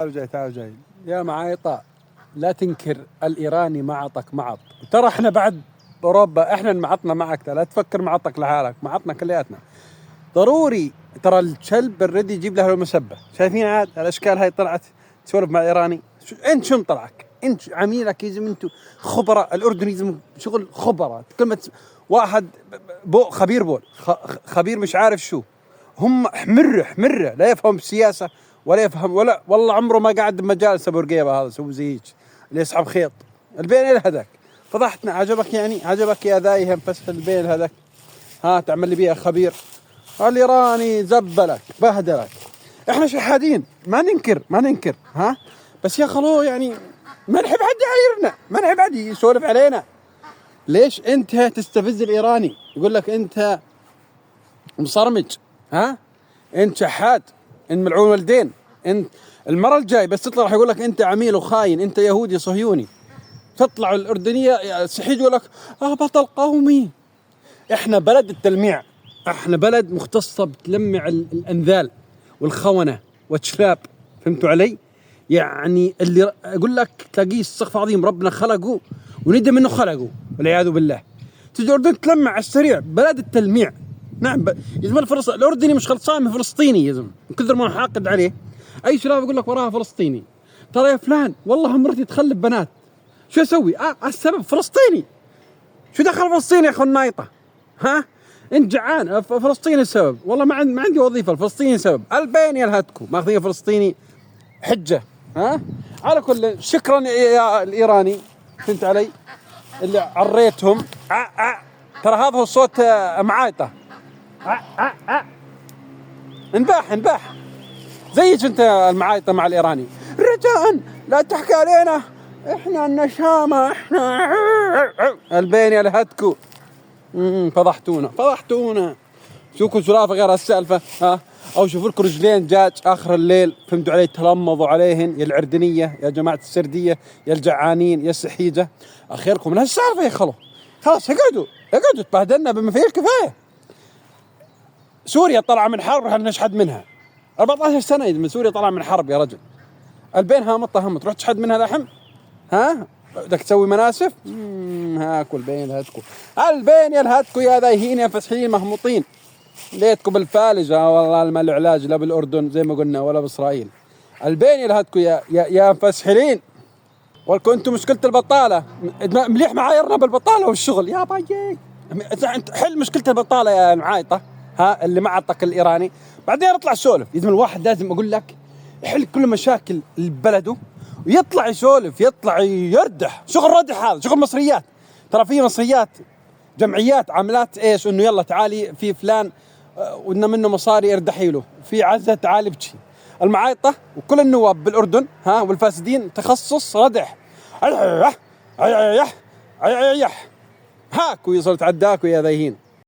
تعال جاي يا معايطة. لا تنكر الإيراني معطك معط. ترى احنا بعد أوروبا احنا معطنا معك، لا تفكر معطك لحالك، معطنا كلياتنا ضروري. ترى الكلب الردي يجيب له المسبة. شايفين عاد الأشكال هاي طلعت تسولف مع الإيراني. انت شو مطلعك؟ انت عميلك يزم انتو خبراء. الأردن يزم شغل خبراء. كلمة واحد خبير بول خبير مش عارف شو. هم حمرة لا يفهم السياسة ولا يفهم ولا والله عمره ما قاعد بمجالس ابو رقيبه. هذا سوي زي هيك اللي يسحب خيط البين هذاك. فضحتنا. عجبك يعني؟ عجبك يا ذايهم فسخ البين هذاك؟ ها تعمل لي بيها خبير. الايراني زبلك بهدلك. احنا شحادين ما ننكر ها، بس يا خلو يعني ما نحب حد يعايرنا، ما نحب حد يسولف علينا. ليش انت تستفز الايراني؟ يقول لك انت مصرمج، ها انت شحات، ان ملعون والدين. انت المرة الجاي بس تطلع راح يقول لك انت عميل وخاين، انت يهودي صهيوني. تطلع الاردنية سحيج يقول لك بطل قومي. احنا بلد التلميع، احنا بلد مختصة بتلمع الانذال والخونة والشلاب. فهمتوا علي؟ يعني اللي اقول لك تلاقيه استغفر عظيم ربنا خلقه وندم انه خلقه والعياذ بالله. تجي الاردن تلمع على السريع، بلد التلميع. نعم يا زلمه الاردني مش خلصان من فلسطيني يا زلمه، من كثر ما حاقد عليه. اي شباب يقول لك وراها فلسطيني. ترى يا فلان والله مرتي تخلف بنات، شو اسوي؟ السبب فلسطيني. شو دخل فلسطيني يا اخو النايطه؟ ها انت جعان فلسطيني السبب. والله ما عندي وظيفه، الفلسطيني سبب. البين يلهتكم ماخذين فلسطيني حجه. ها على كل شكرا يا الايراني، فهمت علي؟ اللي عريتهم. ترى هذا هو صوت معايطه. انباح زيك انت المعايطه مع الايراني. رجاء لا تحكي علينا، احنا النشامه، احنا البين يلهتكو. فضحتونا. شوفوا سلافه غير هالسالفه. ها او شوفوا لكم رجلين دجاج اخر الليل، فهمتوا علي؟ تلمضوا عليهن يا العردنيه يا جماعه السرديه يا الجعانين يا السحيجه. اخيركم من هالسالفه يا خلو. خلاص اقعدوا تبهدلنا بما فيه الكفايه. سوريا طلع من حرب احنا نشحد منها 14 سنه. من سوريا طلع من حرب يا رجل. البين همت تروح تشحد منها لحم؟ ها بدك تسوي مناسف؟ هاكو البين يلهتكو يا ذايهين يا فسحين مهموطين. ليتكم بالفالجة والله ما له علاج لا بالأردن زي ما قلنا ولا بإسرائيل. البين يلهتكو يا فسحلين. ولكم انتم مشكلة البطالة. مليح معايرنا بالبطالة والشغل يا بايي. حل مشكلة البطالة يا معايطة، ها اللي معطك الإيراني. بعدين اطلع سولف. يزم الواحد لازم أقول لك يحل كل مشاكل بلده ويطلع يسولف، يطلع يردح. شغل ردح هذا، شغل مصريات. ترى في مصريات جمعيات عملات ايش؟ انه يلا تعالي في فلان ودنا منه مصاري اردحي له، في عزة تعالي بتشي. المعايطة وكل النواب بالأردن ها والفاسدين تخصص ردح. هاكو يصل تعداكو يا ذيهين.